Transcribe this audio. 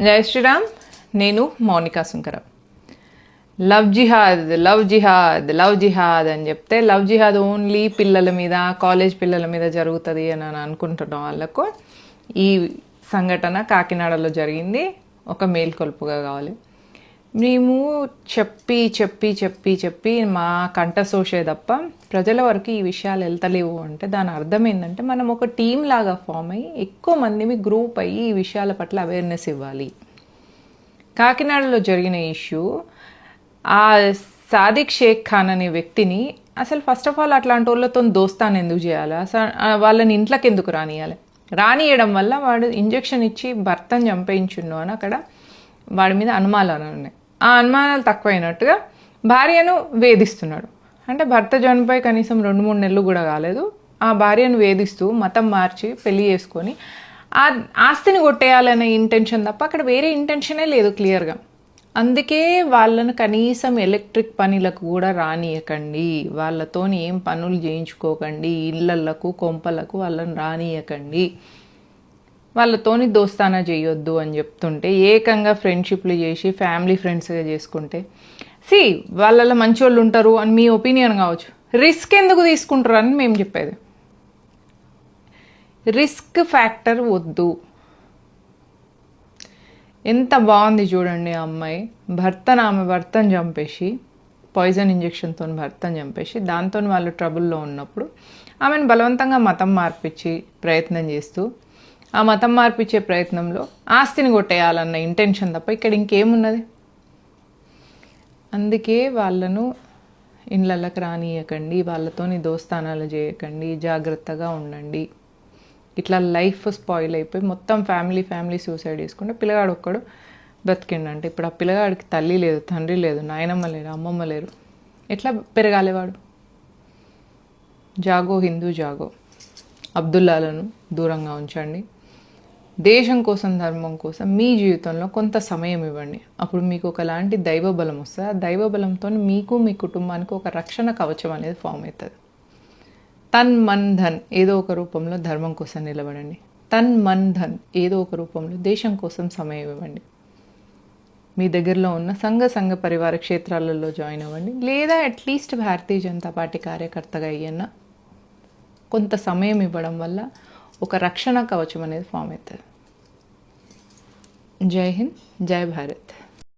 జై శ్రీరామ్. నేను మౌనికా సుంకర. లవ్ జిహాద్ లవ్ జిహాద్ లవ్ జిహాద్ అని చెప్తే లవ్ జిహాద్ ఓన్లీ పిల్లల మీద, కాలేజ్ పిల్లల మీద జరుగుతుంది అని అనుకుంటున్న వాళ్ళకు ఈ సంఘటన కాకినాడలో జరిగింది. ఒక మేల్కొల్పుగా కావాలి. మేము చెప్పి చెప్పి చెప్పి చెప్పి మా కంఠశోషే తప్ప ప్రజల వరకు ఈ విషయాలు వెళ్తలేవు అంటే దాని అర్థం ఏంటంటే మనం ఒక టీం లాగా ఫామ్ అయ్యి ఎక్కువ మందిని గ్రూప్ అయ్యి ఈ విషయాల పట్ల అవేర్నెస్ ఇవ్వాలి. కాకినాడలో జరిగిన ఇష్యూ, ఆ సాదిక్ షేక్ ఖాన్ అనే వ్యక్తిని అసలు ఫస్ట్ ఆఫ్ ఆల్ అట్లాంటి వాళ్ళతో దోస్తాను ఎందుకు చేయాలి? అసలు వాళ్ళని ఇంట్లోకి ఎందుకు రానియడం వల్ల వాడు ఇంజెక్షన్ ఇచ్చి భర్తను చంపేయించుండు అని అక్కడ వాడి మీద అనుమానాలు ఉన్నాయి. ఆ అనుమానాలు తక్కువైనట్టుగా భార్యను వేధిస్తున్నాడు. అంటే భర్త చనిపోయి కనీసం 2-3 నెలలు కూడా కాలేదు. ఆ భార్యను వేధిస్తూ మతం మార్చి పెళ్లి చేసుకొని ఆ ఆస్తిని కొట్టేయాలనే ఇంటెన్షన్ తప్ప అక్కడ వేరే ఇంటెన్షనే లేదు క్లియర్గా. అందుకే వాళ్ళను కనీసం ఎలక్ట్రిక్ పనులకు కూడా రానియకండి, వాళ్ళతోని ఏం పనులు చేయించుకోకండి, ఇళ్ళకు కొంపలకు వాళ్ళని రానియకండి, వాళ్ళతోని దోస్తానా చేయొద్దు అని చెప్తుంటే ఏకంగా ఫ్రెండ్షిప్లు చేసి ఫ్యామిలీ ఫ్రెండ్స్గా చేసుకుంటే వాళ్ళలో మంచి వాళ్ళు ఉంటారు అని మీ ఒపీనియన్ కావచ్చు. రిస్క్ ఎందుకు తీసుకుంటారు అని మేము చెప్పేది. రిస్క్ ఫ్యాక్టర్ వద్దు. ఎంత బాగుంది చూడండి ఆ అమ్మాయి. ఆమె భర్తను చంపేసి, పాయిజన్ ఇంజెక్షన్తో భర్తను చంపేసి దాంతో వాళ్ళు ట్రబుల్లో ఉన్నప్పుడు ఆమెను బలవంతంగా మతం మార్పించి ప్రయత్నం చేస్తూ, ఆ మతం మార్పించే ప్రయత్నంలో ఆస్తిని కొట్టేయాలన్న ఇంటెన్షన్ తప్ప ఇక్కడ ఇంకేమున్నది? అందుకే వాళ్ళను ఇండ్లకి రానియకండి, వాళ్ళతోని దోస్తానాలు చేయకండి, జాగ్రత్తగా ఉండండి. ఇట్లా లైఫ్ స్పాయిల్ అయిపోయి మొత్తం ఫ్యామిలీ సూసైడ్ చేసుకుంటే పిల్లగాడు ఒక్కడు బ్రతికిండంటే ఇప్పుడు ఆ పిల్లగాడికి తల్లి లేదు, తండ్రి లేదు, నాయనమ్మ లేరు, అమ్మమ్మ లేరు. ఎట్లా పెరగాలేవాడు? జాగో హిందూ జాగో. అబ్దుల్లాలను దూరంగా ఉంచండి. దేశం కోసం, ధర్మం కోసం మీ జీవితంలో కొంత సమయం ఇవ్వండి. అప్పుడు మీకు ఒకలాంటి దైవబలం వస్తుంది. ఆ దైవబలంతో మీకు, మీ కుటుంబానికి ఒక రక్షణ కవచం అనేది ఫామ్ అవుతుంది. తన్ మన్ ధన్ ఏదో ఒక రూపంలో ధర్మం కోసం నిలబడండి. తన్ మన్ ధన్ ఏదో ఒక రూపంలో దేశం కోసం సమయం ఇవ్వండి. మీ దగ్గరలో ఉన్న సంఘ పరివార క్షేత్రాలలో జాయిన్ అవ్వండి, లేదా అట్లీస్ట్ భారతీయ జనతా పార్టీ కార్యకర్తగా అయ్యన్నా కొంత సమయం ఇవ్వడం వల్ల ఒక రక్షణ కవచం అనేది ఫామ్ అవుతుంది. జై హింద్, జై భారత్.